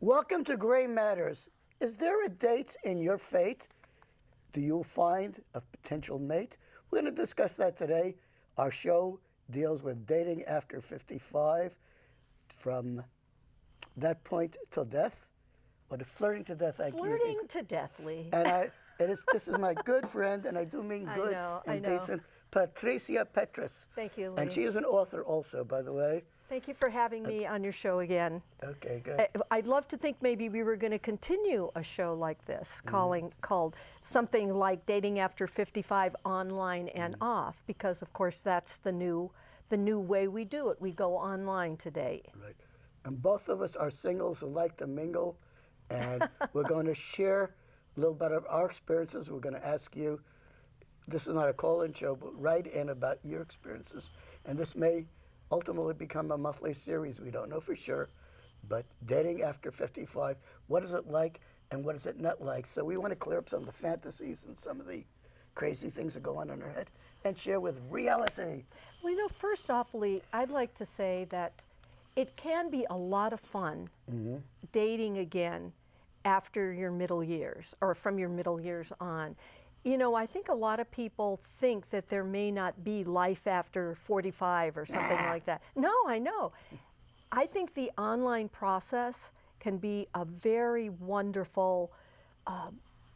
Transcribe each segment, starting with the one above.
Welcome to Gray Matters. Is there a date in your fate? Do you find a potential mate? We're going to discuss that today. Our show deals with dating after 55, from that point till death, or flirting to death. Flirting to death, Lee. And this is my good friend, and I do mean good and decent, Patriczia Petrus. Thank you, Lee. And she is an author also, by the way. Thank you for having me on your show again. Okay, good. I'd love to think maybe we were going to continue a show like this, called something like Dating After 55 Online and Off, because of course that's the new way we do it. We go online today. Right. And both of us are singles who like to mingle, and we're going to share a little bit of our experiences. We're going to ask you, this is not a call-in show, but write in about your experiences. And this may ultimately become a monthly series. We don't know for sure. But dating after 55, what is it like and what is it not like? So we want to clear up some of the fantasies and some of the crazy things that go on in our head and share with reality. Well, first off, Lee, I'd like to say that it can be a lot of fun dating again after your middle years, or from your middle years on. I think a lot of people think that there may not be life after 45 or something like that. No, I know. I think the online process can be a very wonderful,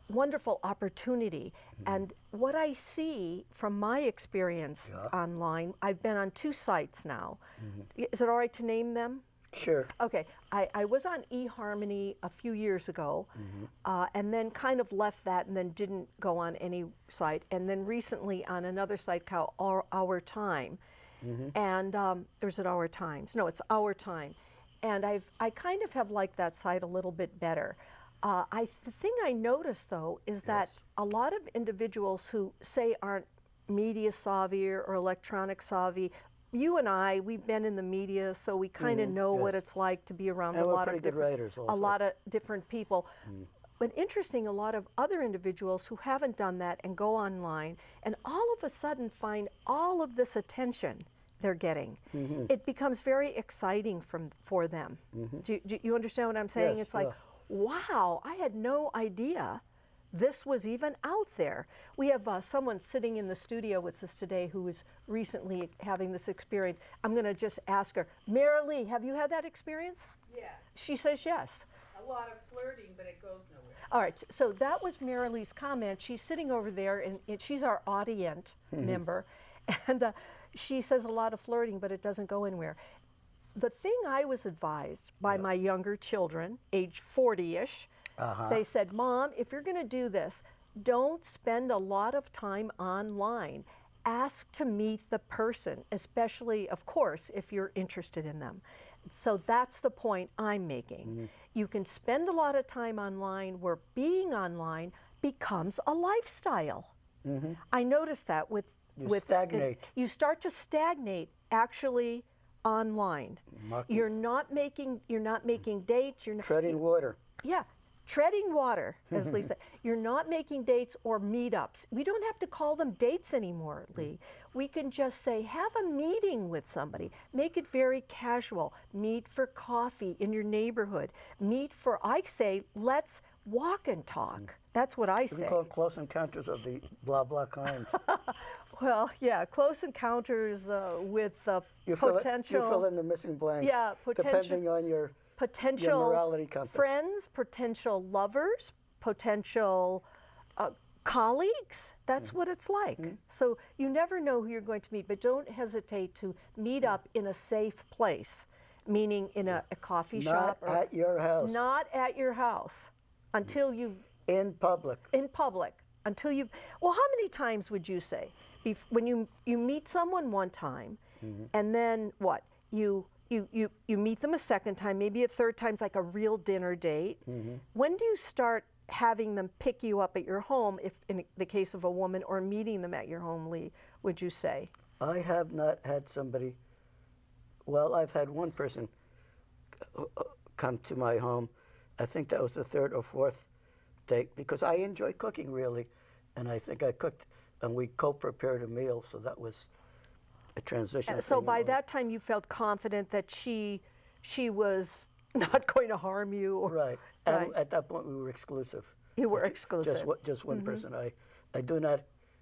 wonderful opportunity. And what I see from my experience online, I've been on 2 sites now. Is it all right to name them? Sure. Okay, I was on eHarmony a few years ago, and then kind of left that and then didn't go on any site, and then recently on another site called Our Time, and or is it Our Times? No, it's Our Time, and I kind of have liked that site a little bit better. The thing I noticed though is that a lot of individuals who say aren't media savvy or electronic savvy. You and I, we've been in the media, so we kind of know what it's like to be around a lot of different people. But interesting, a lot of other individuals who haven't done that and go online and all of a sudden find all of this attention they're getting. It becomes very exciting for them. Do you understand what I'm saying? Yes, it's like, wow, I had no idea this was even out there. We have someone sitting in the studio with us today who is recently having this experience. I'm going to just ask her, Marilee, have you had that experience? Yes. She says yes. A lot of flirting, but it goes nowhere. All right, so that was Marilee's comment. She's sitting over there, and she's our audience member, and she says a lot of flirting, but it doesn't go anywhere. The thing I was advised by my younger children, age 40-ish, they said, Mom, if you're going to do this, don't spend a lot of time online. Ask to meet the person, especially, of course, if you're interested in them. So that's the point I'm making. You can spend a lot of time online where being online becomes a lifestyle. I noticed that with stagnate. You start to stagnate actually online. You're not making dates. You're not treading water. Yeah. Treading water, as Lee said. You're not making dates or meetups. We don't have to call them dates anymore, Lee. We can just say, have a meeting with somebody. Make it very casual. Meet for coffee in your neighborhood. I say, let's walk and talk. That's what I say. We call it close encounters of the blah, blah kind. Well, yeah, close encounters with potential. You fill in the missing blanks. Yeah, depending on your morality compass. Friends, potential lovers, potential colleagues. That's what it's like. So you never know who you're going to meet, but don't hesitate to meet up in a safe place, meaning in a coffee shop. Not at your house. Not at your house until you. In public. In public. Until you. Well, how many times would you say? When you meet someone one time, and then what? You meet them a second time, maybe a third time, it's like a real dinner date. When do you start having them pick you up at your home, if in the case of a woman, or meeting them at your home, Lee, would you say? I have not had somebody, well, I've had one person come to my home. I think that was the 3rd or 4th date, because I enjoy cooking, really. And I think I cooked, and we co-prepared a meal, so that was a transition. So by that time you felt confident that she was not going to harm you. Or, Right. And Right. at that point, we were exclusive. You were Ju- exclusive. Just one person. I do not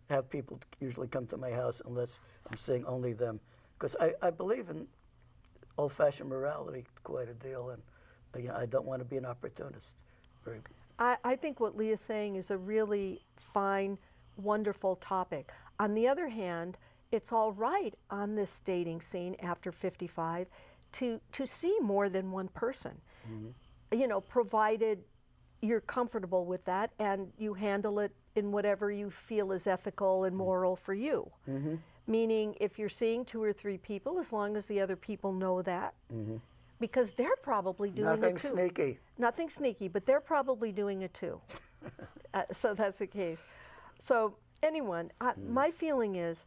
have people usually come to my house unless I'm seeing only them, because I believe in old-fashioned morality quite a deal, and I don't want to be an opportunist. Very, I think what Leah's saying is a really fine, wonderful topic. On the other hand, it's all right on this dating scene after 55 to see more than one person. You know, provided you're comfortable with that and you handle it in whatever you feel is ethical and moral for you. Meaning, if you're seeing 2 or 3 people, as long as the other people know that, because they're probably doing nothing it too. sneaky. Nothing sneaky, but they're probably doing it too. So that's the case. So anyone, my feeling is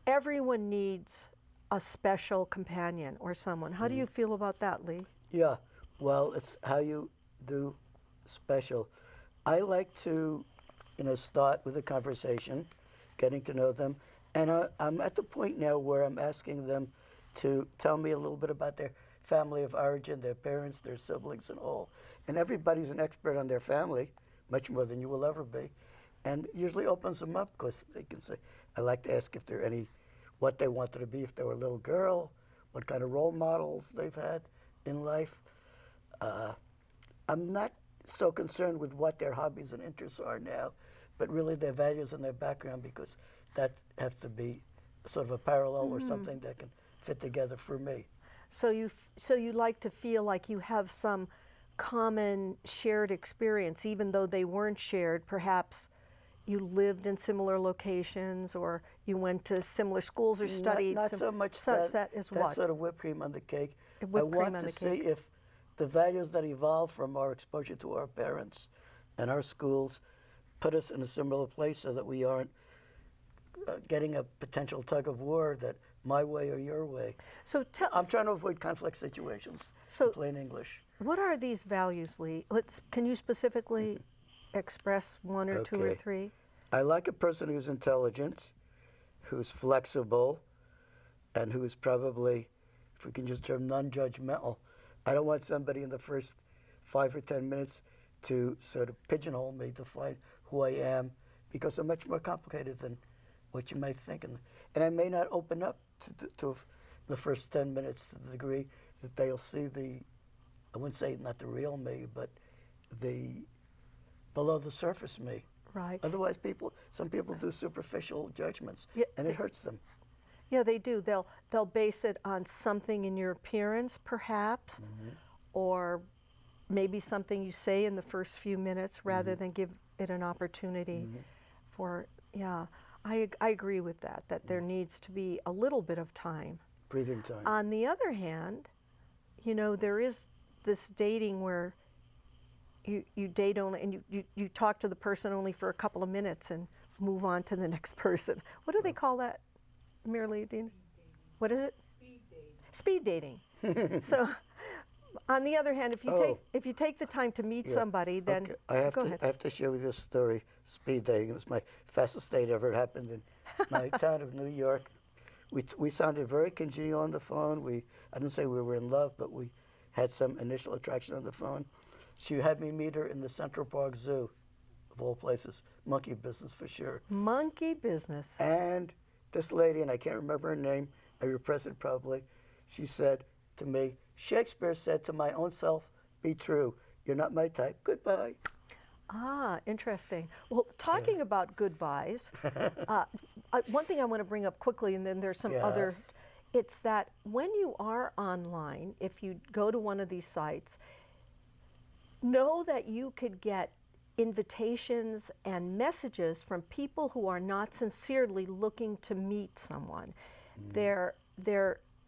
everyone needs a special companion or someone. How do you feel about that, Lee? Yeah, well, it's how you do special. I like to, start with a conversation, getting to know them, and I'm at the point now where I'm asking them to tell me a little bit about their family of origin, their parents, their siblings, and all. And everybody's an expert on their family, much more than you will ever be, and usually opens them up because they can say, I like to ask if there are any, what they wanted to be if they were a little girl, what kind of role models they've had in life. I'm not so concerned with what their hobbies and interests are now, but really their values and their background, because that have to be sort of a parallel or something that can fit together for me. So you like to feel like you have some common shared experience, even though they weren't shared. Perhaps you lived in similar locations, or you went to similar schools or studied. Not so much such that is that what? sort of whipped cream on the cake. Whipped cream want on to the see cake. if the values that evolve from our exposure to our parents and our schools put us in a similar place, so that we aren't getting a potential tug of war that my way or your way. So I'm trying to avoid conflict situations, So- in plain English. what are these values, Lee? Can you specifically express 1 or 2 or Okay. 3? I like a person who's intelligent, who's flexible, and who's probably, if we can use the term, non-judgmental. I don't want somebody in the first 5 or 10 minutes to sort of pigeonhole me to find who I am, because I'm much more complicated than what you might think. And I may not open up to the first 10 minutes to the degree that they'll see I wouldn't say not the real me, but the below the surface me. Right. Otherwise, some people do superficial judgments, Yeah, and it hurts them. Yeah, they do. They'll base it on something in your appearance, perhaps, or maybe something you say in the first few minutes, rather than give it an opportunity for. Yeah, I agree with that. That there needs to be a little bit of time. Breathing time. On the other hand, there is this dating where you date only, and you talk to the person only for a couple of minutes and move on to the next person. What do they call that, Merely, Dean? What is it? Speed dating. So, on the other hand, if you take the time to meet somebody, then Okay. go ahead. I have to share with you this story. Speed dating. It's my fastest date ever. It happened in my town of New York. We sounded very congenial on the phone. I didn't say we were in love, but we had some initial attraction on the phone. She had me meet her in the Central Park Zoo, of all places. Monkey business for sure. Monkey business. And this lady, and I can't remember her name, I repress it probably, she said to me, Shakespeare said to my own self, be true. You're not my type. Goodbye. Ah, interesting. Well, talking about goodbyes, one thing I want to bring up quickly, and then there's some other, it's that when you are online, if you go to one of these sites, know that you could get invitations and messages from people who are not sincerely looking to meet someone. They're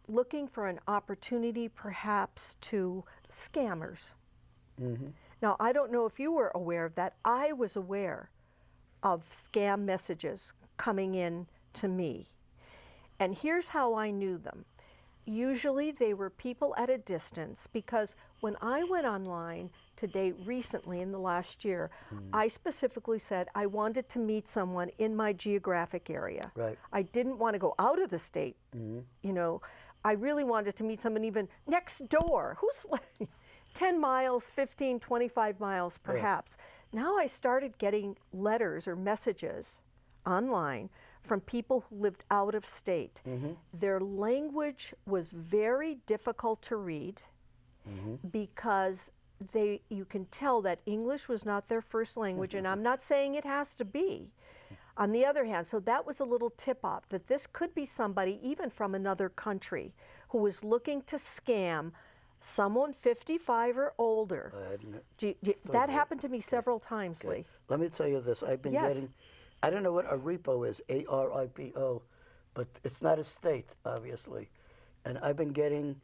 looking for an opportunity, perhaps, to scammers. Now, I don't know if you were aware of that. I was aware of scam messages coming in to me. And here's how I knew them. Usually they were people at a distance, because when I went online to date recently in the last year, I specifically said I wanted to meet someone in my geographic area. Right. I didn't want to go out of the state. I really wanted to meet someone even next door. 10 miles, 15, 25 miles perhaps. Now I started getting letters or messages online from people who lived out of state. Their language was very difficult to read because you can tell that English was not their first language, and I'm not saying it has to be. On the other hand, so that was a little tip-off that this could be somebody even from another country who was looking to scam someone 55 or older. That happened to me several times, Lee. Let me tell you this. I've been getting, I don't know what a repo is, A-R-I-P-O, but it's not a state, obviously. And I've been getting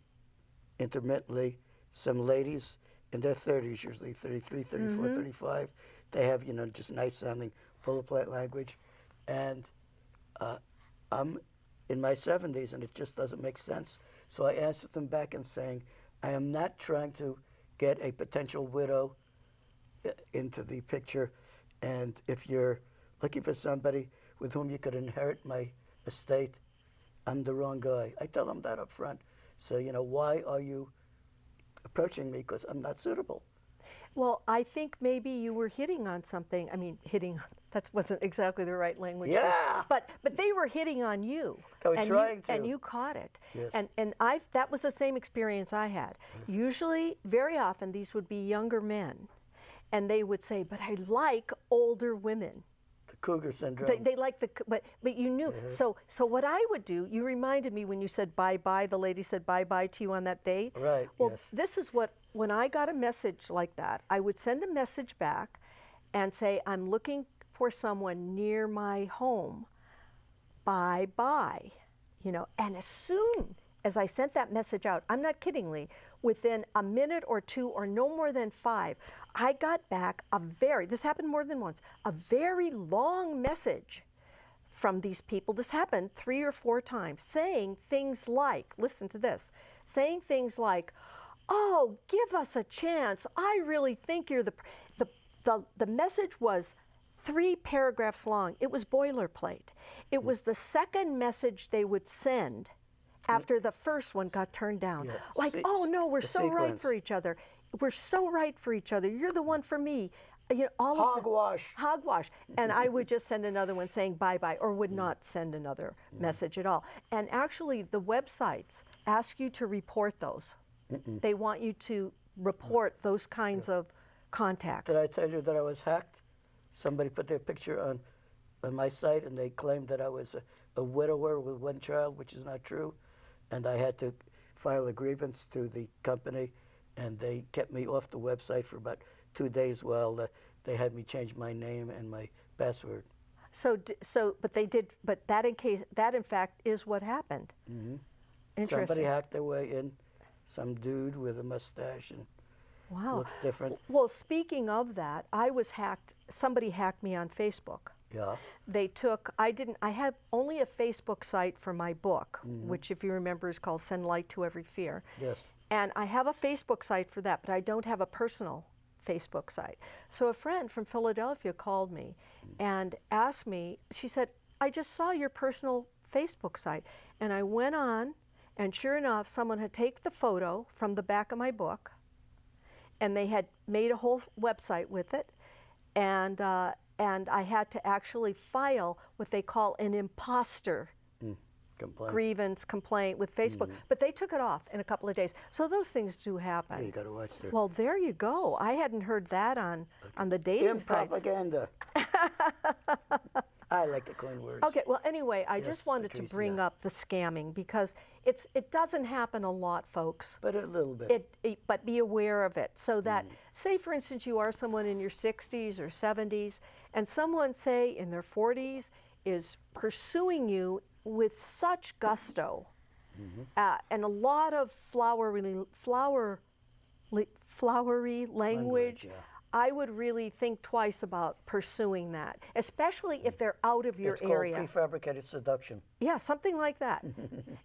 intermittently some ladies in their 30s, usually 33, 34, 35. They have, you know, just nice sounding bullet plate language. And I'm in my 70s and it just doesn't make sense. So I answered them back and saying, I am not trying to get a potential widow into the picture. And if you're looking for somebody with whom you could inherit my estate, I'm the wrong guy. I tell them that up front. So, you know, why are you approaching me? Because I'm not suitable. Well, I think maybe you were hitting on something. I mean, that wasn't exactly the right language. Yeah. But they were hitting on you. They were trying to. And you caught it. Yes. And that was the same experience I had. Usually, very often, these would be younger men. And they would say, but I like older women. The cougar syndrome. They like but you knew. So what I would do, you reminded me when you said bye-bye, the lady said bye-bye to you on that date. Right, well, yes. This is what, when I got a message like that, I would send a message back and say, I'm looking for someone near my home. Bye-bye. You know, and as soon as I sent that message out, I'm not kiddingly, within a minute or two or no more than 5, I got back this happened more than once, a very long message from these people. This happened 3 or 4 times, saying things like, listen to this, saying things like, oh, give us a chance. I really think you're the message was 3 paragraphs long. It was boilerplate. It was the second message they would send after the first one got turned down. Yeah. Like, oh no, we're so right sequence. for each other. We're so right for each other. You're the one for me. You know, all Hogwash. Hogwash. And I would just send another one saying bye-bye, or would not send another message at all. And actually, the websites ask you to report those. They want you to report those kinds of contacts. Did I tell you that I was hacked? Somebody put their picture on my site and they claimed that I was a widower with 1 child, which is not true. And I had to file a grievance to the company, and they kept me off the website for about 2 days while they had me change my name and my password. But they did. But that in fact is what happened. Interesting. Somebody hacked their way in. Some dude with a mustache and Wow. looks different. Well, speaking of that, I was hacked. Somebody hacked me on Facebook. Yeah. I have only a Facebook site for my book, which if you remember is called Send Light to Every Fear. Yes. And I have a Facebook site for that, but I don't have a personal Facebook site. So a friend from Philadelphia called me and asked me, she said, I just saw your personal Facebook site. And I went on, and sure enough, someone had taken the photo from the back of my book, and they had made a whole website with it. And I had to actually file what they call an imposter grievance complaint with Facebook. But they took it off in a couple of days. So those things do happen. Yeah, you got to watch there. Well, there you go. I hadn't heard that on the dating sites. Propaganda. I like the Coyne words. Okay, well, anyway, I Yes, just wanted to Patricia. bring up the scamming because it doesn't happen a lot, folks. But a little bit. But be aware of it so that, say, for instance, you are someone in your 60s or 70s, and someone, say, in their 40s is pursuing you with such gusto and a lot of flowery language. Yeah. I would really think twice about pursuing that, especially if they're out of your It's area. called prefabricated seduction. Yeah, something like that.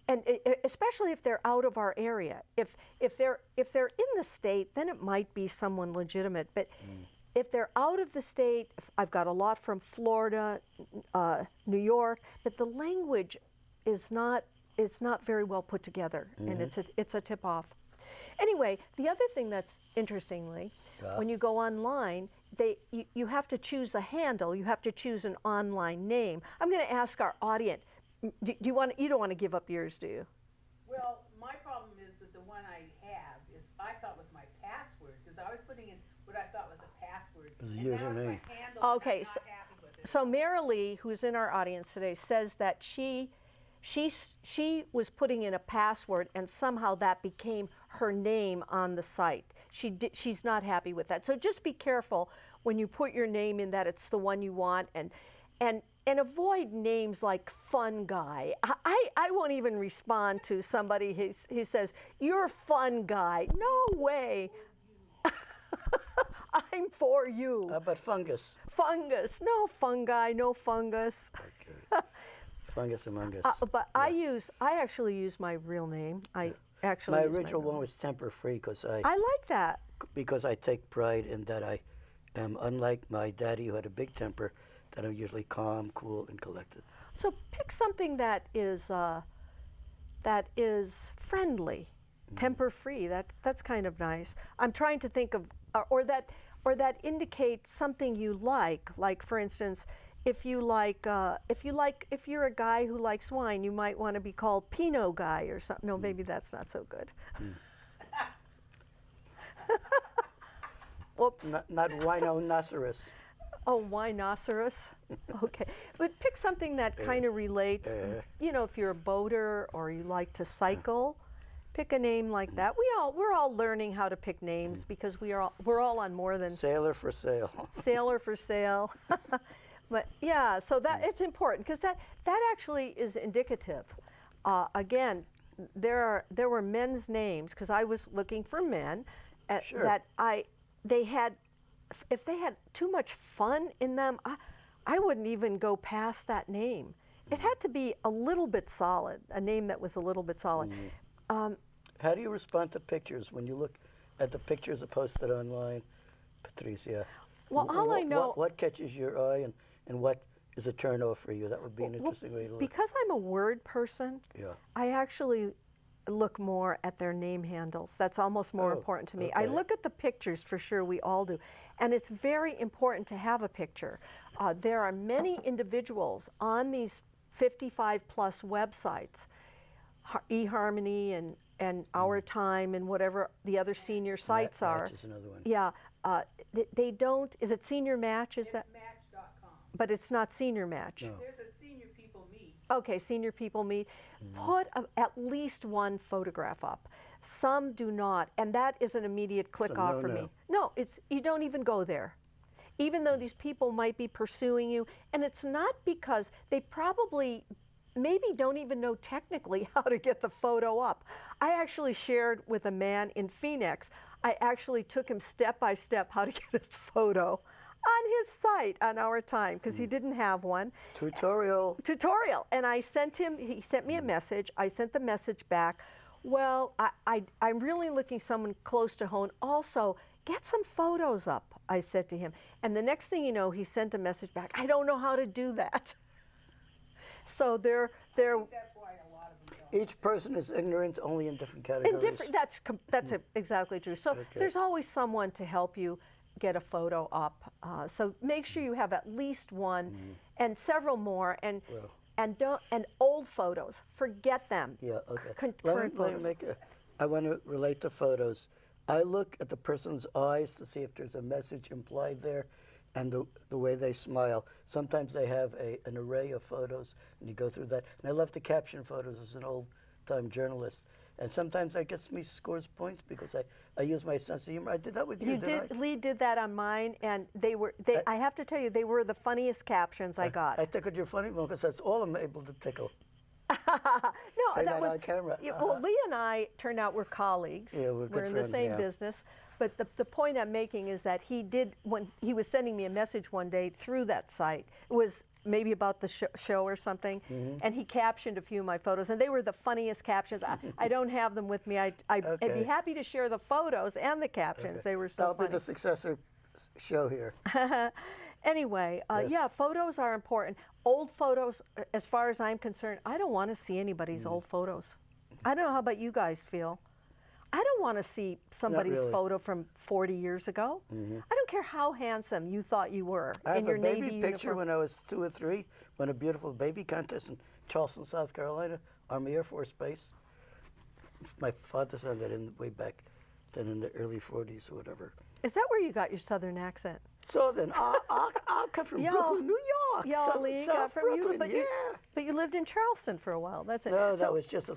And especially if they're out of our area. If they're in the state, then it might be someone legitimate. But if they're out of the state, I've got a lot from Florida, New York, but the language is not very well put together, and it's a tip off. Anyway, the other thing that's interestingly, when you go online, you have to choose a handle. You have to choose an online name. I'm going to ask our audience. Do you want? You don't want to give up yours, do you? Well, my problem is that the one I have is I thought was my password because I was putting in what I thought was a password. It's a and now it's username. my handle, and Okay, I'm not happy with it. So Marilee, who's in our audience today, says that she was putting in a password and somehow that became her name on the site. She's not happy with that. So just be careful when you put your name in that it's the one you want, and avoid names like Fun Guy. I won't even respond to somebody who says, "You're Fun Guy." No way. I'm for you. How about fungus? Fungus. No fungi, no fungus. Okay. It's fungus among us. But I actually use my real name. I actually My use original real one was temper-free because I like that. I take pride in that I am, unlike my daddy who had a big temper, that I'm usually calm, cool, and collected. So pick something that is friendly, temper-free. That's kind of nice. I'm trying to think of or that indicates something you like. Like for instance, if you're a guy who likes wine, you might want to be called Pinot Guy or something. No, maybe that's not so good. Whoops. Not rhinoceros. Oh, winoceros. Okay, but pick something that kind of relates. You know, if you're a boater or you like to cycle, pick a name like that. We're all learning how to pick names because we're all on more than Sailor for sale. Sailor for sale. But yeah, so that it's important because that actually is indicative. Again, there were men's names because I was looking for men Sure. that if they had too much fun in them, I wouldn't even go past that name. It had to be a little bit solid, a name that was a little bit solid. How do you respond to pictures when you look at the pictures posted online, Patricia? Well, all I know. What catches your eye and what is a turn off for you? That would be an interesting way to look. Because I'm a word person, Yeah. I actually look more at their name handles. That's almost more important to me. I okay. look at the pictures for sure, we all do. And it's very important to have a picture. There are many individuals on these 55 plus websites, eHarmony and Our Time and whatever the other senior sites are. Match is another one. Yeah, they don't, is it Senior Match? Is It's that? Match.com. But it's not Senior Match. No. There's a senior people meet. Okay, Senior People Meet. Put at least one photograph up. Some do not, and that is an immediate click So off for me. No, you don't even go there. Even though these people might be pursuing you, and it's not because they probably maybe don't even know technically how to get the photo up. I actually shared with a man in Phoenix. I actually took him step by step how to get his photo on his site on Our Time because he didn't have one. Tutorial. And I sent him, he sent me a message. I sent the message back. Well, I'm really looking someone close to home. Also, get some photos up, I said to him. And the next thing you know, he sent a message back. I don't know how to do that. So I think that's why a lot of them don't. Each person is ignorant only in different categories. That's exactly true. So there's always someone to help you get a photo up. So make sure you have at least one and several more, and old photos. Forget them. Yeah, okay. Current Let me photos. I want to relate the photos. I look at the person's eyes to see if there's a message implied there and the way they smile. Sometimes they have an array of photos, and you go through that. And I love to caption photos as an old-time journalist. And sometimes that gets me scores points because I use my sense of humor. I did that with you, didn't I? Lee did that on mine, and I have to tell you, they were the funniest captions I got. I tickled your funny bone because that's all I'm able to tickle. No, Say that that was on camera. Yeah, well, Lee and I turned out we're colleagues. Yeah, we're good in friends, the same yeah. business. But the point I'm making is that he did, when he was sending me a message one day through that site, it was maybe about the show or something, and he captioned a few of my photos, and they were the funniest captions. I don't have them with me. I'd be happy to share the photos and the captions. They were so That'll funny. be the successor show here. Anyway, Yes. yeah, photos are important. Old photos, as far as I'm concerned, I don't want to see anybody's old photos. I don't know how about you guys feel. I don't want to see somebody's really. photo from 40 years ago. I don't care how handsome you thought you were I have in your a baby Navy picture uniform. when I was 2 or 3, won a beautiful baby contest in Charleston, South Carolina, Army Air Force Base. My father sent that in way back then in the early 40s or whatever. Is that where you got your Southern accent? So then, I'll come from Brooklyn, New York. Y'all Lee South got from Brooklyn, you, but yeah. but you lived in Charleston for a while. That's it. No, So- that was just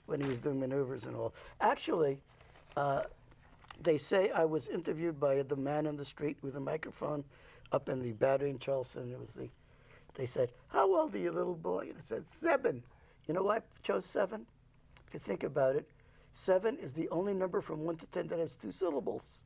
when he was doing maneuvers and all. Actually, they say I was interviewed by the man in the street with a microphone up in the Battery in Charleston. They said, "How old are you, little boy?" And I said, 7. You know why I chose 7? If you think about it, 7 is the only number from 1 to 10 that has 2 syllables.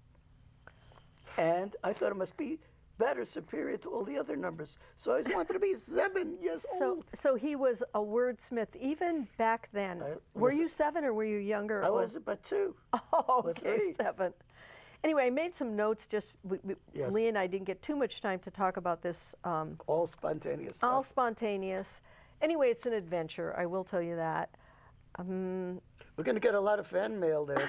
And I thought it must be better, superior to all the other numbers. So I always wanted to be 7 years old. So he was a wordsmith even back then. Were you 7 or were you younger? I was about 2. Oh, or okay, 3. 7. Anyway, I made some notes. Just Yes. Lee and I didn't get too much time to talk about this. All spontaneous All stuff. spontaneous. Anyway, it's an adventure. I will tell you that. We're going to get a lot of fan mail there.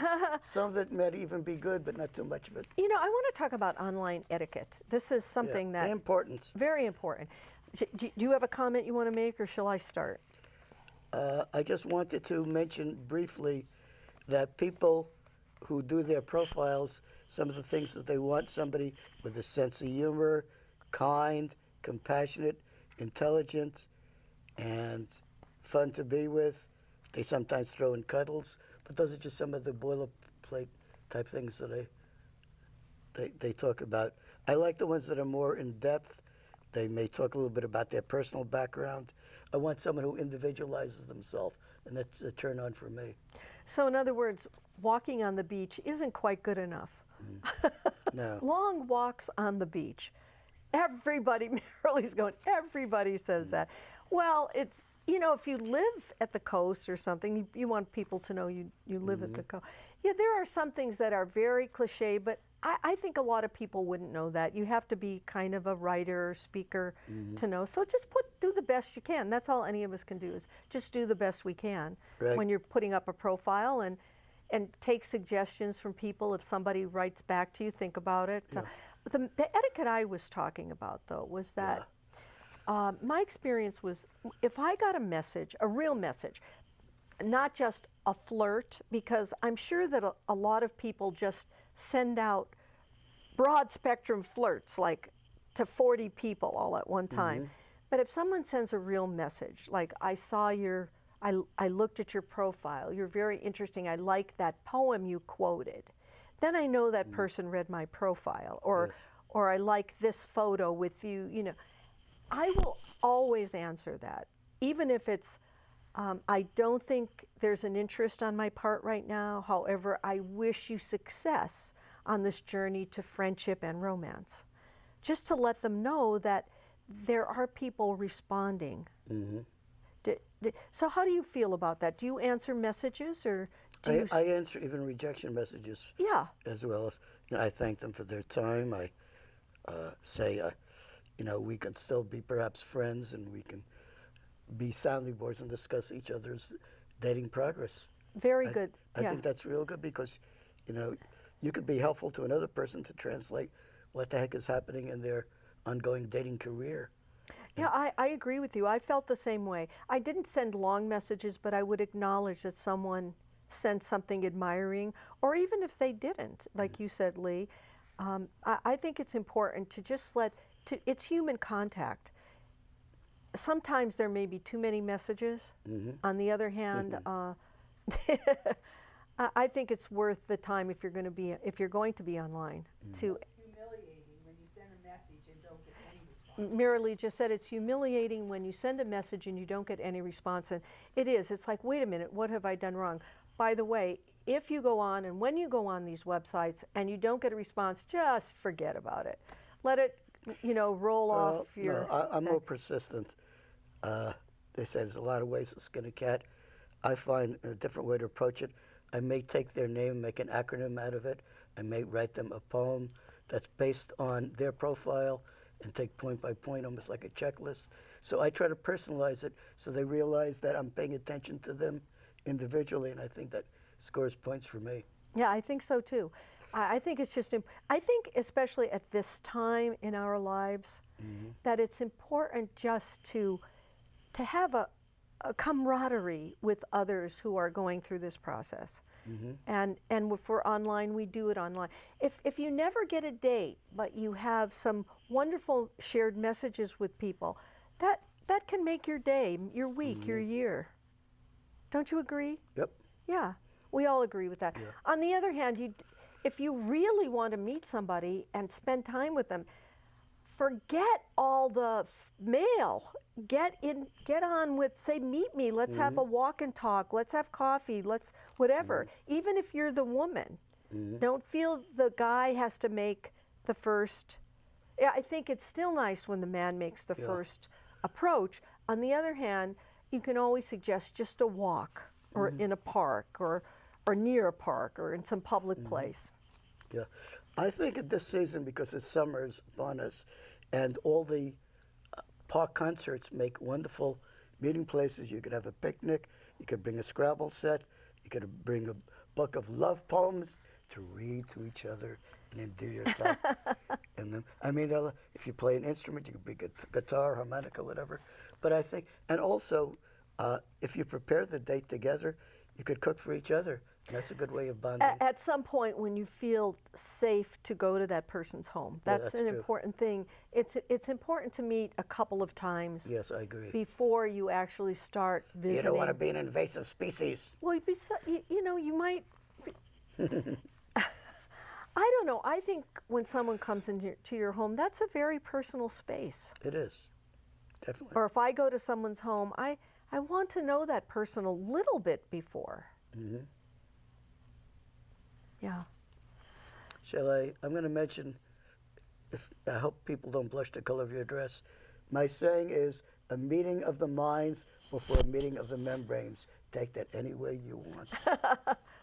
Some of it might even be good, but not too much of it. You know, I want to talk about online etiquette. This is something Yeah, that important. very important. Do you have a comment you want to make, or shall I start? I just wanted to mention briefly that people who do their profiles, some of the things that they want somebody with a sense of humor, kind, compassionate, intelligent, and fun to be with. They sometimes throw in cuddles, but those are just some of the boilerplate type things that they talk about. I like the ones that are more in depth. They may talk a little bit about their personal background. I want someone who individualizes themselves, and that's a turn on for me. So, in other words, walking on the beach isn't quite good enough. No. Long walks on the beach. Everybody, Marilee's going, everybody says that. Well, it's, you know, if you live at the coast or something, you want people to know you live at the coast. Yeah, there are some things that are very cliche, but I think a lot of people wouldn't know that. You have to be kind of a writer or speaker to know. So just do the best you can. That's all any of us can do, is just do the best we can Right. when you're putting up a profile, and take suggestions from people. If somebody writes back to you, think about it. The etiquette I was talking about, though, was that my experience was, if I got a message, a real message, not just a flirt, because I'm sure that a lot of people just send out broad spectrum flirts, like to 40 people all at one time. But if someone sends a real message, like, I saw I looked at your profile, you're very interesting, I like that poem you quoted, then I know that person read my profile, or I like this photo with you, you know. I will always answer that, even if it's, I don't think there's an interest on my part right now. However, I wish you success on this journey to friendship and romance. Just to let them know that there are people responding. So how do you feel about that? Do you answer messages, or do you? I answer even rejection messages. Yeah. As well as, you know, I thank them for their time. I say, you know, we can still be perhaps friends, and we can be sounding boards and discuss each other's dating progress. Very good. I think that's real good, because, you know, you could be helpful to another person to translate what the heck is happening in their ongoing dating career. Yeah, I agree with you. I felt the same way. I didn't send long messages, but I would acknowledge that someone sent something admiring, or even if they didn't, like you said, Lee. I think it's important to just it's human contact. Sometimes there may be too many messages. On the other hand, I think it's worth the time, if you're going to be online, to. Humiliating when you send a message and don't get any response. Marilee just said it's humiliating when you send a message and you don't get any response, and it is. It's like, wait a minute, what have I done wrong? By the way, if you go on, and when you go on these websites and you don't get a response, just forget about it. Let it, roll off your. No, I'm more persistent. They say there's a lot of ways to skin a cat. I find a different way to approach it. I may take their name, make an acronym out of it. I may write them a poem that's based on their profile and take point by point, almost like a checklist. So I try to personalize it so they realize that I'm paying attention to them individually, and I think that scores points for me. Yeah, I think so too. I think it's just, I think especially at this time in our lives, that it's important just to have a camaraderie with others who are going through this process. And if we're online, we do it online. If you never get a date, but you have some wonderful shared messages with people, that can make your day, your week, your year. Don't you agree? Yep. Yeah, we all agree with that. Yeah. On the other hand, if you really want to meet somebody and spend time with them, forget all the mail. Get on with, say, meet me. Let's have a walk and talk. Let's have coffee. Let's whatever. Even if you're the woman, don't feel the guy has to make the first. Yeah, I think it's still nice when the man makes the first approach. On the other hand, you can always suggest just a walk, or in a park, or near a park, or in some public place. Yeah, I think at this season, because it's summer's upon us, and all the park concerts make wonderful meeting places. You could have a picnic, you could bring a Scrabble set, you could bring a book of love poems to read to each other and endear yourself in them. I mean, if you play an instrument, you could bring a guitar, harmonica, whatever. But I think, and also, if you prepare the date together, you could cook for each other. And that's a good way of bonding. At some point, when you feel safe to go to that person's home, that's an important thing. It's important to meet a couple of times. Yes, I agree. Before you actually start visiting. You don't want to be an invasive species. Well, you might. I don't know. I think when someone comes into your home, that's a very personal space. It is, definitely. Or if I go to someone's home, I want to know that person a little bit before. Yeah. I'm going to mention, I hope people don't blush the color of your dress. My saying is, a meeting of the minds before a meeting of the membranes. Take that any way you want.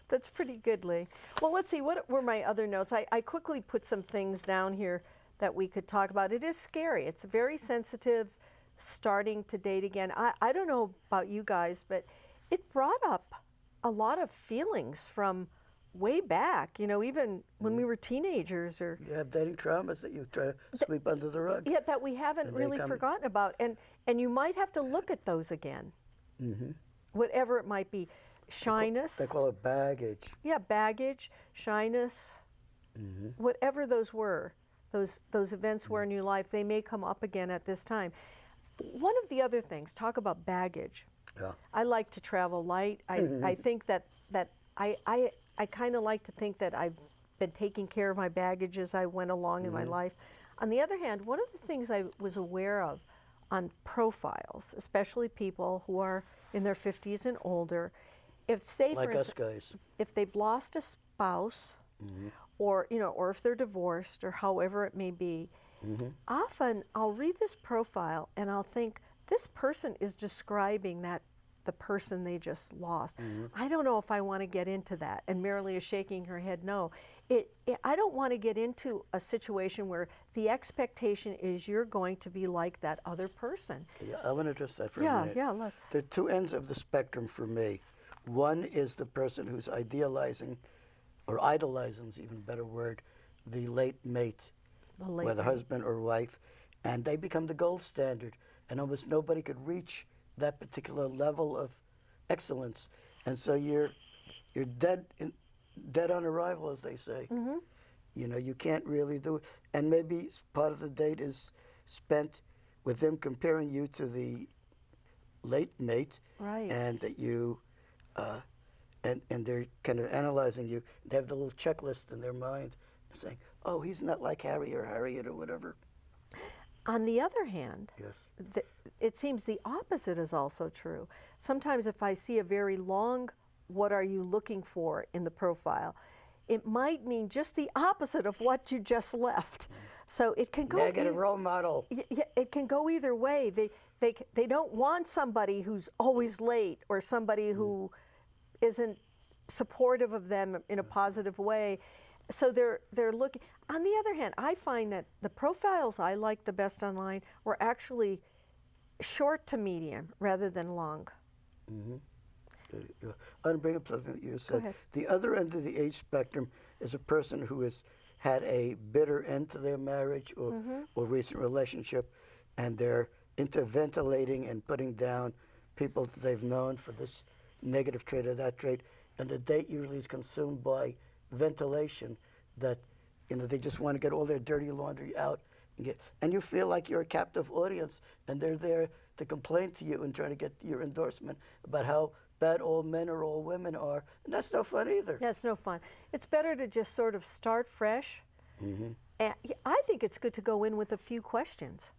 That's pretty good, Lee. Well, let's see, what were my other notes? I quickly put some things down here that we could talk about. It is scary. It's very sensitive, starting to date again. I don't know about you guys, but it brought up a lot of feelings from way back, even when we were teenagers. Or you have dating traumas that you try to sweep under the rug. Yeah, that we haven't really forgotten about. And you might have to look at those again. Whatever it might be. Shyness. They call it baggage. Yeah, baggage, shyness, whatever those were, those events were in your life, they may come up again at this time. One of the other things, talk about baggage. Yeah. I like to travel light. I think that I kind of like to think that I've been taking care of my baggage as I went along in my life. On the other hand, one of the things I was aware of on profiles, especially people who are in their 50s and older, if say like for us instance, guys, if they've lost a spouse, or or if they're divorced, or however it may be, often I'll read this profile and I'll think this person is describing the person they just lost. I don't know if I want to get into that. And Marilee is shaking her head no. I don't want to get into a situation where the expectation is you're going to be like that other person. Yeah, I want to address that for a minute. Yeah, let's. There are two ends of the spectrum for me. One is the person who's idealizing, or idolizing is even a better word, the late mate, whether husband or wife, and they become the gold standard, and almost nobody could reach that particular level of excellence, and so you're dead on arrival, as they say. You can't really do it, and maybe part of the date is spent with them comparing you to the late mate, Right. and that you. And they're kind of analyzing you. They have the little checklist in their mind, saying, "Oh, he's not like Harry or Harriet or whatever." On the other hand, Yes. It seems the opposite is also true. Sometimes if I see a very long, what are you looking for in the profile, it might mean just the opposite of what you just left. So it can go Negative role model. Yeah, it can go either way. They don't want somebody who's always late, or somebody who isn't supportive of them in a positive way. So they're looking. On the other hand, I find that the profiles I like the best online were actually short to medium rather than long. I want to bring up something that you said. ahead. The other end of the age spectrum is a person who has had a bitter end to their marriage or recent relationship, and they're into ventilating and putting down people that they've known for this negative trait or that trait, and the date usually is consumed by ventilation, that they just want to get all their dirty laundry out and you feel like you're a captive audience, and they're there to complain to you and try to get your endorsement about how bad all men or all women are, and that's no fun either. Yeah, it's no fun. It's better to just sort of start fresh. And I think it's good to go in with a few questions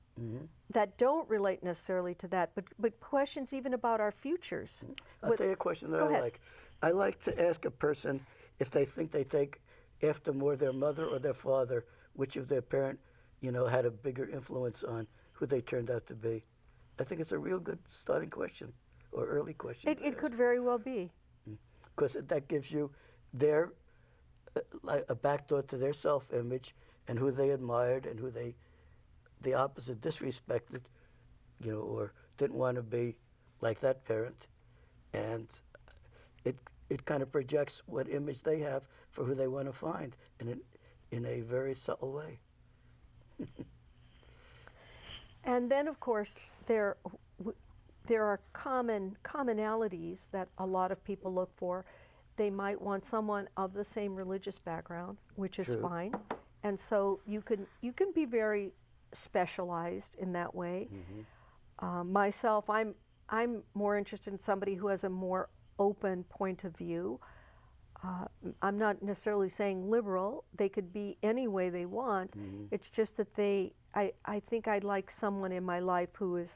that don't relate necessarily to that, but questions even about our futures. I'll tell you a question that Go I ahead. like. I like to ask a person if they think they take after more their mother or their father, which of their parent, had a bigger influence on who they turned out to be. I think it's a real good starting question or early question. It could very well be. Because that gives you their a backdoor to their self-image and who they admired and who the opposite disrespected, or didn't want to be like that parent, and it kind of projects what image they have for who they want to find in a very subtle way. And then, of course, there are commonalities that a lot of people look for. They might want someone of the same religious background, which is True. fine, and so you can be very specialized in that way. Myself, I'm more interested in somebody who has a more open point of view. I'm not necessarily saying liberal. They could be any way they want. It's just that I think I'd like someone in my life who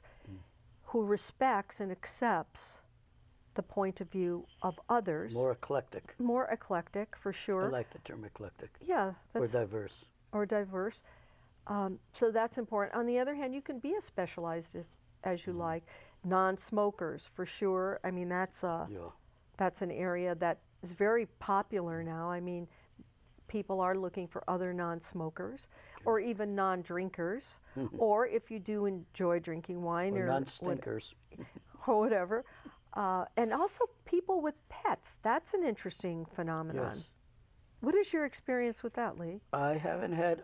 respects and accepts the point of view of others. More eclectic. More eclectic, for sure. I like the term eclectic. Yeah, Or that's diverse. or diverse. So that's important. On the other hand, you can be as specialized as you like. Non-smokers, for sure. I mean, that's an area that is very popular now. I mean, people are looking for other non-smokers or even non-drinkers, or if you do enjoy drinking wine Or or non-stinkers. or whatever. And also people with pets. That's an interesting phenomenon. Yes. What is your experience with that, Lee? I haven't had,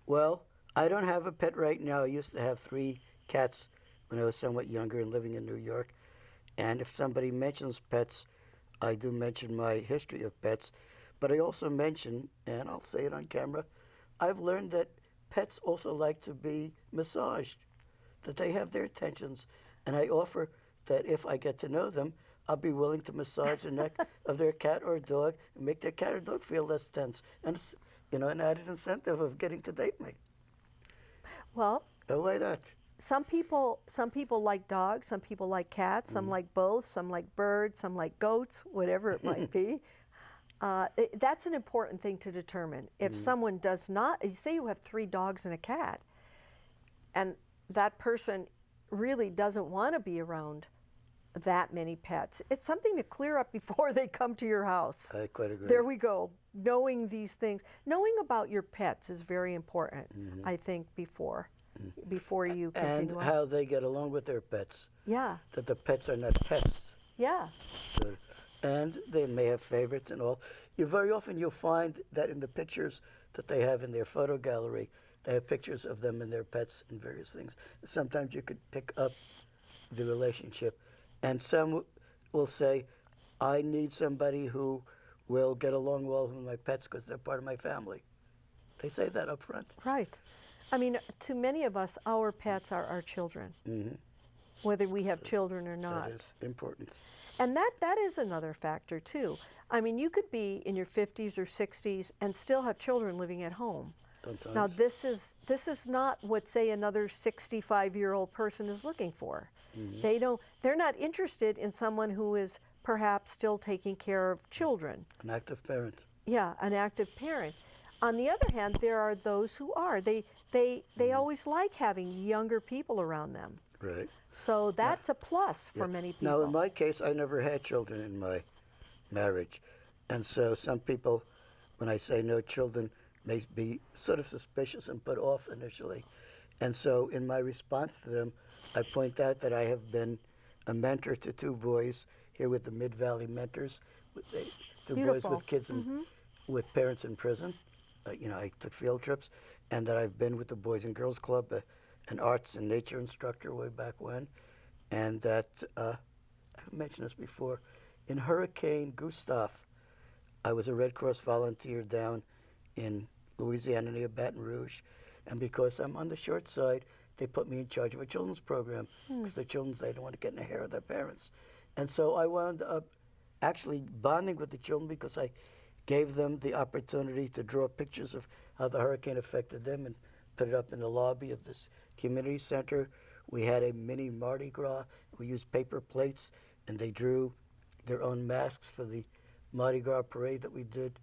I don't have a pet right now. I used to have 3 cats when I was somewhat younger and living in New York. And if somebody mentions pets, I do mention my history of pets. But I also mention, and I'll say it on camera, I've learned that pets also like to be massaged, that they have their attentions. And I offer that if I get to know them, I'll be willing to massage the neck of their cat or dog and make their cat or dog feel less tense. And it's, an added incentive of getting to date me. Well, Oh, why not? some people like dogs, some people like cats, some like both, some like birds, some like goats, whatever it might be. That's an important thing to determine. If someone does not, you say you have 3 dogs and a cat, and that person really doesn't want to be around that many pets, it's something to clear up before they come to your house. I quite agree. There we go. Knowing these things, knowing about your pets is very important, I think, before you And continue on. how they get along with their pets. Yeah, That the pets are not pests. yeah. So- And they may have favorites and all. Very often you'll find that in the pictures that they have in their photo gallery, they have pictures of them and their pets and various things. Sometimes you could pick up the relationship. And some will say, I need somebody who will get along well with my pets because they're part of my family. They say that up front. Right. I mean, to many of us, our pets are our children, whether we have children or not. That is important. And that is another factor, too. I mean, you could be in your 50s or 60s and still have children living at home. Sometimes. Now, this is not what, say, another 65-year-old person is looking for. They're not interested in someone who is perhaps still taking care of children. An active parent. Yeah, an active parent. On the other hand, there are those who are. They always like having younger people around them. Right. So that's a plus for many people. Now, in my case, I never had children in my marriage. And so some people, when I say no children, may be sort of suspicious and put off initially. And so in my response to them, I point out that I have been a mentor to 2 boys here with the Mid-Valley Mentors. They do boys Beautiful. with kids and with parents in prison. You know, I took field trips, and that I've been with the Boys and Girls Club, an arts and nature instructor way back when, and that I've mentioned this before. In Hurricane Gustav, I was a Red Cross volunteer down in Louisiana near Baton Rouge, and because I'm on the short side, they put me in charge of a children's program because the children, they don't want to get in the hair of their parents. And so I wound up actually bonding with the children because I gave them the opportunity to draw pictures of how the hurricane affected them and put it up in the lobby of this community center. We had a mini Mardi Gras. We used paper plates, and they drew their own masks for the Mardi Gras parade that we did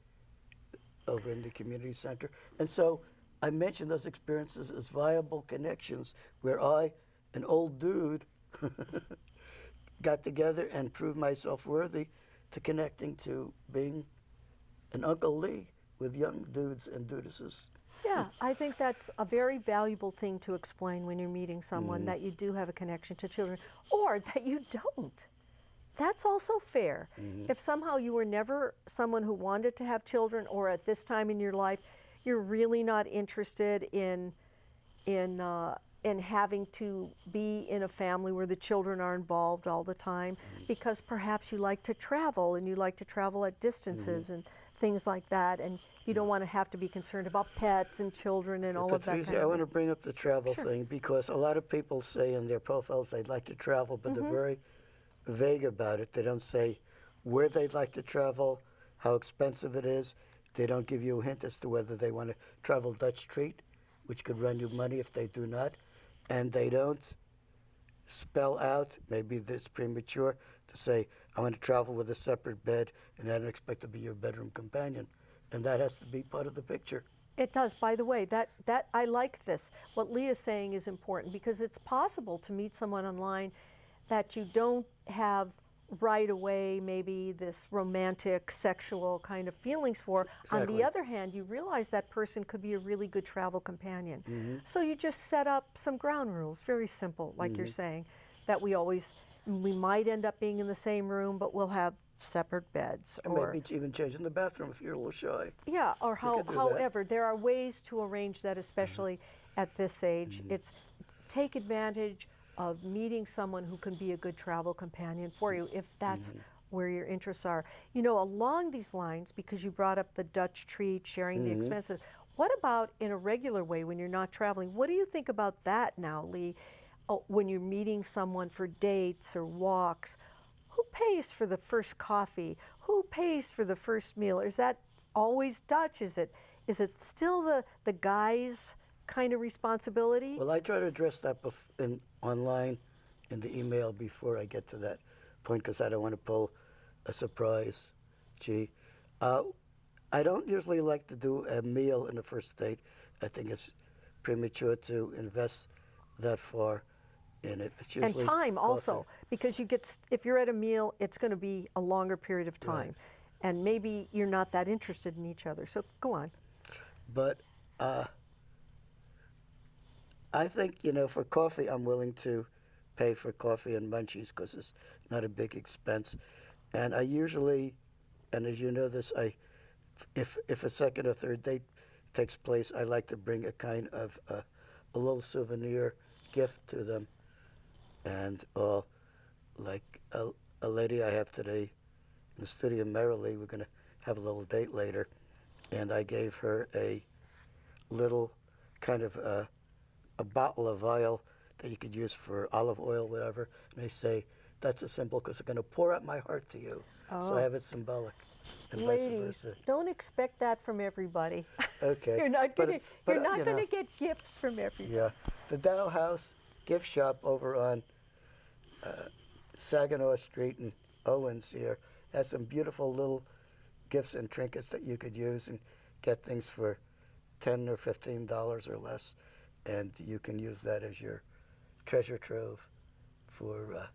over in the community center. And so I mentioned those experiences as viable connections where I, an old dude, got together and proved myself worthy to connecting to being an Uncle Lee with young dudes and dudesses. Yeah, I think that's a very valuable thing to explain when you're meeting someone, that you do have a connection to children, or that you don't. That's also fair. If somehow you were never someone who wanted to have children, or at this time in your life, you're really not interested in having to be in a family where the children are involved all the time, because perhaps you like to travel and you like to travel at distances and things like that, and you don't want to have to be concerned about pets and children and all of that Patricia, kind I of want to thing. bring up the travel thing because a lot of people say in their profiles they'd like to travel, but they're very vague about it. They don't say where they'd like to travel, how expensive it is. They don't give you a hint as to whether they want to travel Dutch Treat, which could run you money if they do not. And they don't spell out, maybe it's premature, to say, I want to travel with a separate bed and I don't expect to be your bedroom companion. And that has to be part of the picture. It does. By the way, that I like this. What Leah's saying is important because it's possible to meet someone online that you don't have right away maybe this romantic, sexual kind of feelings for. On Exactly. the other hand, you realize that person could be a really good travel companion. So you just set up some ground rules, very simple, like you're saying, that we might end up being in the same room, but we'll have separate beds. And maybe even change in the bathroom if you're a little shy. Yeah, or could do that. however, there are ways to arrange that, especially at this age. It's take advantage of meeting someone who can be a good travel companion for you if that's where your interests are. You know, along these lines, because you brought up the Dutch treat, sharing the expenses, what about in a regular way when you're not traveling? What do you think about that now, Lee? When you're meeting someone for dates or walks, who pays for the first coffee? Who pays for the first meal? Is that always Dutch? Is it still the guy's kind of responsibility? Well, I try to address that online in the email before I get to that point because I don't want to pull a surprise. I don't usually like to do a meal in the first date. I think it's premature to invest that far in it. It's And usually time coffee. also, because if you're at a meal, it's going to be a longer period of time. Right. And maybe you're not that interested in each other. So go on. But I think, for coffee, I'm willing to pay for coffee and munchies because it's not a big expense. And I usually, and as you know this, if a second or third date takes place, I like to bring a kind of a little souvenir gift to them. And like a lady I have today in the studio, Marilee, we're going to have a little date later. And I gave her a little kind of a bottle, a vial that you could use for olive oil, whatever. And I say, that's a symbol because I'm going to pour out my heart to you. So I have it symbolic and vice Ladies, versa. don't expect that from everybody. Okay. You're not But- going but, to get gifts from everybody. Yeah. The Dow House gift shop over on Saginaw Street in Owens here has some beautiful little gifts and trinkets that you could use and get things for $10 or $15 or less. And you can use that as your treasure trove for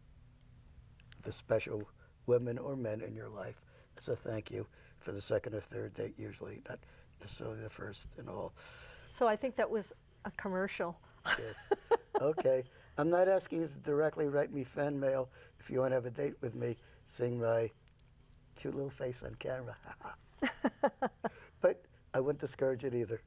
the special women or men in your life as a thank you for the second or third date, usually, not necessarily the first and all. So I think that was a commercial. Yes. Okay. I'm not asking you to directly write me fan mail if if you want to have a date with me, seeing my cute little face on camera. But I wouldn't discourage it either.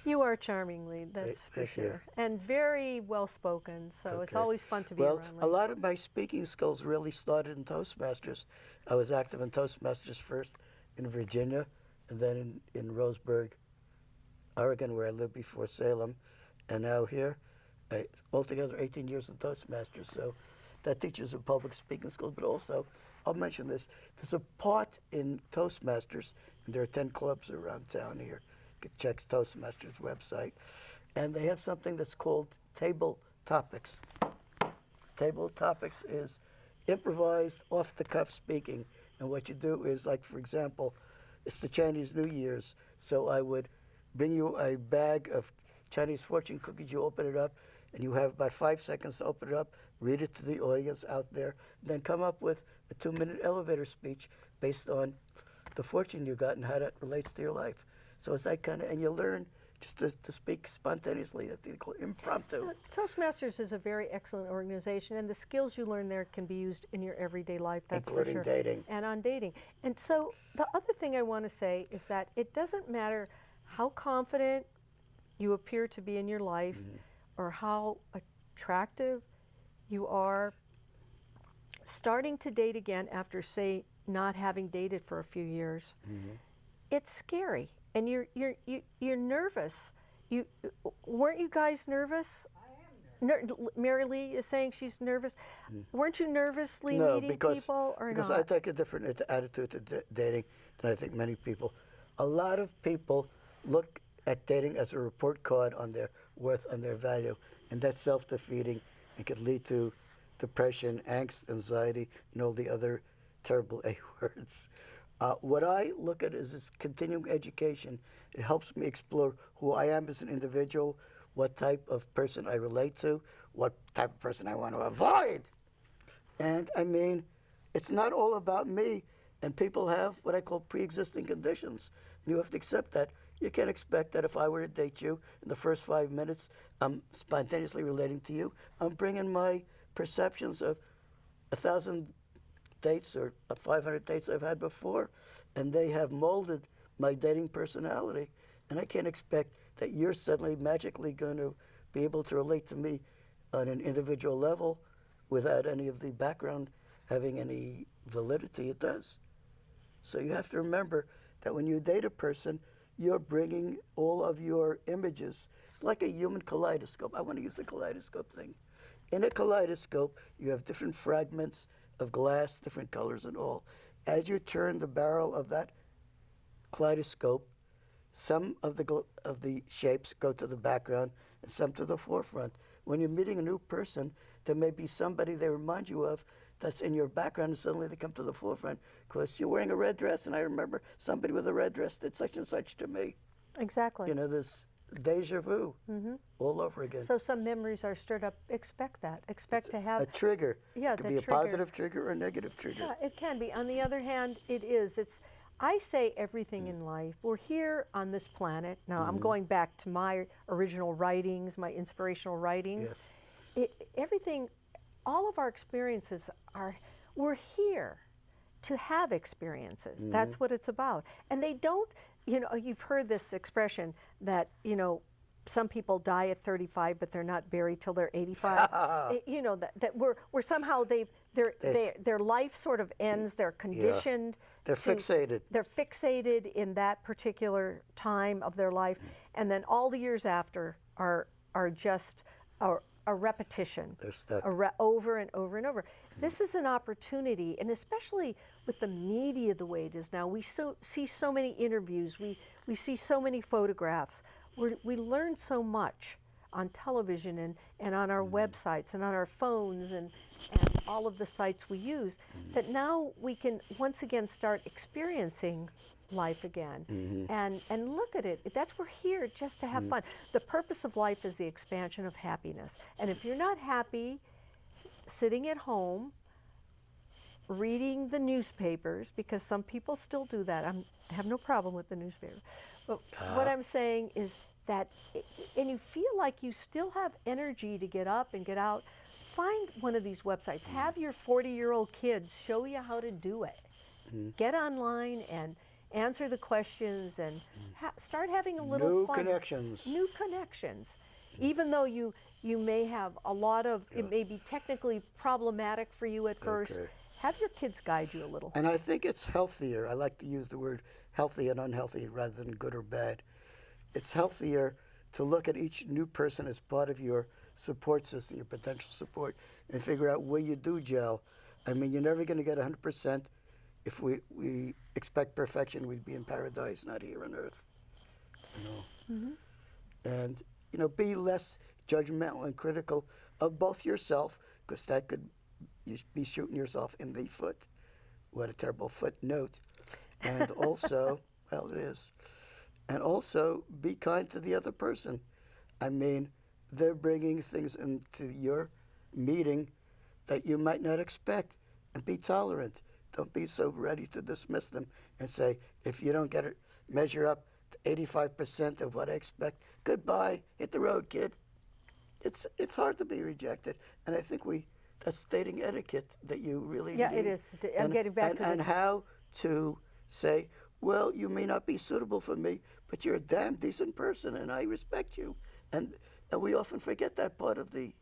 You are charmingly, that's for Thank you. sure. And very well spoken, so it's Okay. always fun to be Well, around. a lot of my speaking skills really started in Toastmasters. I was active in Toastmasters first in Virginia, and then in Roseburg, Oregon, where I lived before Salem, and now here. Altogether 18 years in Toastmasters, so that teaches you public speaking skills, but also, I'll mention this, there's a part in Toastmasters, and there are 10 clubs around town here. You can check Toastmasters website, and they have something that's called Table Topics. Table Topics is improvised, off-the-cuff speaking, and what you do is, like, for example, it's the Chinese New Year's, so I would bring you a bag of Chinese fortune cookies, you open it up, and you have about 5 seconds to open it up, read it to the audience out there, then come up with a 2-minute elevator speech based on the fortune you got and how that relates to your life. So it's that kind of, and you learn just to speak spontaneously, that they call impromptu. Toastmasters is a very excellent organization, and the skills you learn there can be used in your everyday life, that's Including for sure. dating. And on dating. And so the other thing I want to say is that it doesn't matter how confident you appear to be in your life, or how attractive you are, starting to date again after, say, not having dated for a few years, it's scary, and you're nervous. Weren't you guys nervous? I am nervous. Mary Lee is saying she's nervous. Weren't you nervously No, meeting because people or because not? I take a different attitude to dating than I think many people. A lot of people look at dating as a report card on their worth and their value, and that's self-defeating and could lead to depression, angst, anxiety, and all the other terrible A words. What I look at is continuing education. It helps me explore who I am as an individual, what type of person I relate to, what type of person I want to avoid. And I mean, it's not all about me, and people have what I call pre-existing conditions, and you have to accept that. You can't expect that if I were to date you, in the first 5 minutes, I'm spontaneously relating to you. I'm bringing my perceptions of 1,000 dates or 500 dates I've had before, and they have molded my dating personality. And I can't expect that you're suddenly magically going to be able to relate to me on an individual level without any of the background having any validity it does. So you have to remember that when you date a person, you're bringing all of your images. It's like a human kaleidoscope. I want to use the kaleidoscope thing. In a kaleidoscope, you have different fragments of glass, different colors and all. As you turn the barrel of that kaleidoscope, some of the shapes go to the background and some to the forefront. When you're meeting a new person, there may be somebody they remind you of that's in your background, and suddenly they come to the forefront because you're wearing a red dress, and I remember somebody with a red dress did such and such to me. Exactly. You know, this deja vu all over again. So some memories are stirred up. Expect that. Expect to have a trigger. Yeah, it could the be a trigger. positive trigger or a negative trigger. Yeah, it can be. On the other hand, it is. I say everything in life. We're here on this planet. Now, I'm going back to my original writings, my inspirational writings. Yes. Everything, all of our experiences we're here to have experiences. That's what it's about. And they don't, you've heard this expression that, some people die at 35, but they're not buried till they're 85. That we're somehow their life sort of ends. They're conditioned. They're fixated. They're fixated in that particular time of their life, and then all the years after are just a repetition. They're stuck. Over and over and over. This is an opportunity, and especially with the media the way it is now, we see so many interviews, we see so many photographs. We learn so much on television and on our websites and on our phones and all of the sites we use, that now we can once again start experiencing life again and look at it. We're here just to have fun. The purpose of life is the expansion of happiness. And if you're not happy sitting at home reading the newspapers, because some people still do that. I have no problem with the newspaper. But what I'm saying is that, and you feel like you still have energy to get up and get out, find one of these websites. Have your 40-year-old kids show you how to do it. Get online and answer the questions and start having a little New fun. connections. New connections. Even though you may have a lot of, it may be technically problematic for you at first, Okay. have your kids guide you a little. And I think it's healthier. I like to use the word healthy and unhealthy rather than good or bad. It's healthier to look at each new person as part of your support system, your potential support, and figure out where you do gel. I mean, you're never going to get 100%. If we expect perfection, we'd be in paradise, not here on earth. You know? And, you know, be less judgmental and critical of both yourself, because that could you be shooting yourself in the foot. What a terrible footnote. And also, well, it is. And also, be kind to the other person. I mean, they're bringing things into your meeting that you might not expect, and be tolerant. Don't be so ready to dismiss them and say, if you don't get it, measure up to 85% of what I expect, goodbye, hit the road, kid. It's hard to be rejected, and I think that's stating etiquette that you really Yeah, need. it is. I'm getting back to and how to say, well, you may not be suitable for me, but you're a damn decent person, and I respect you. And we often forget that part of the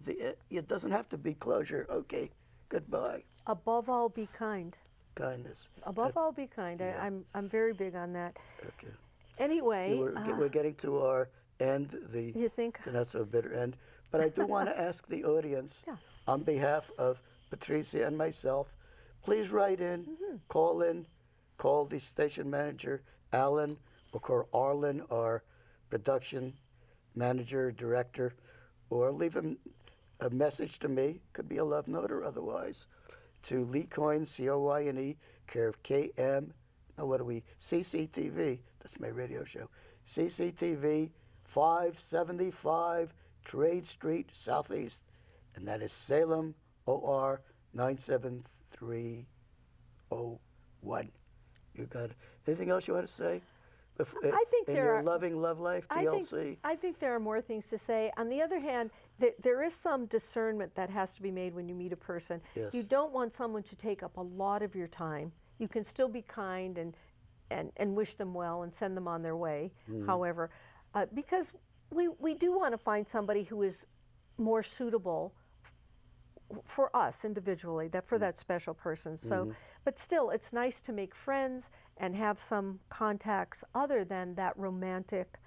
it doesn't have to be closure. Okay, goodbye. Above all, be kind. Kindness. Above all, be kind. yeah. I'm very big on that. Okay. Anyway, We're getting to our end, you think? the not so bitter end. But I do want to ask the audience, Yeah. on behalf of Patricia and myself, please write in, call the station manager, Alan, or call Arlen, our production manager, director, or leave him a message to me, could be a love note or otherwise, to Lee Coyne, C-O-Y-N-E, care of CCTV, that's my radio show, CCTV 575 Trade Street Southeast, and that is Salem, OR 97301. You got it. Anything else you want to say? I think in there your are- loving love life, TLC? I think there are more things to say. On the other hand, there is some discernment that has to be made when you meet a person. Yes. You don't want someone to take up a lot of your time. You can still be kind and wish them well and send them on their way, however, because we do want to find somebody who is more suitable for us individually, for that special person. So, but still, it's nice to make friends and have some contacts other than that romantic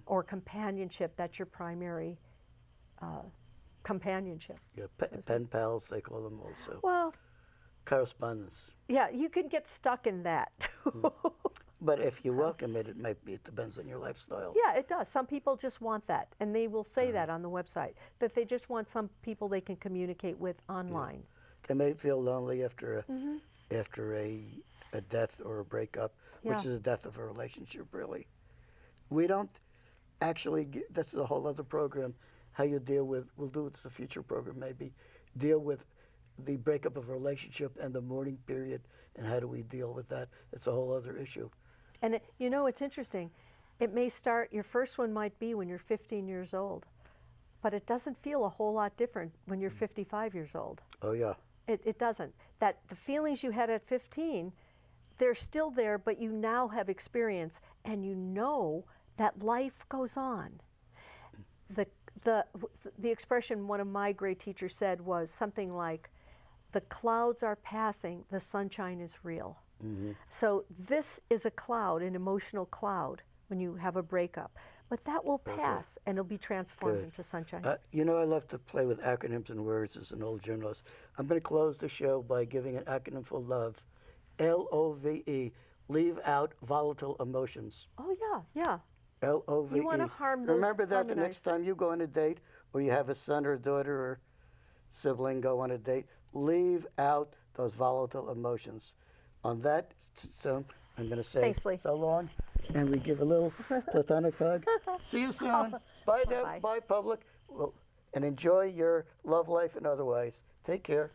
or companionship. That's your primary companionship. Yeah, pen pals, they call them also. Well, Correspondence. yeah, you can get stuck in that too. But if you welcome it, it depends on your lifestyle. Yeah, it does. Some people just want that, and they will say that on the website, that they just want some people they can communicate with online. They may feel lonely after a death or a breakup, which Yeah. is a death of a relationship, really. We don't actually, this is a whole other program, how you deal with, we'll do it as a future program maybe, deal with the breakup of a relationship and the mourning period, and how do we deal with that. It's a whole other issue. And it's interesting. It may start, your first one might be when you're 15 years old, but it doesn't feel a whole lot different when you're 55 years old. Oh, yeah. It doesn't. That the feelings you had at 15, they're still there, but you now have experience, and you know that life goes on. The expression one of my great teachers said was something like, the clouds are passing, the sunshine is real. So this is a cloud, an emotional cloud, when you have a breakup. But that will pass, and it'll be transformed Good. into sunshine. You know, I love to play with acronyms and words as an old journalist. I'm going to close the show by giving an acronym for love. LOVE, leave out volatile emotions. Oh, yeah. LOVE. You wanna Remember that the harmonize. next time you go on a date, or you have a son or daughter or sibling go on a date, leave out those volatile emotions. On that, so I'm going to say Thanks, Lee. so long, and we give a little platonic hug. See you soon. Bye, Deb. Bye-bye. Bye, public. Well, and enjoy your love life and otherwise. Take care.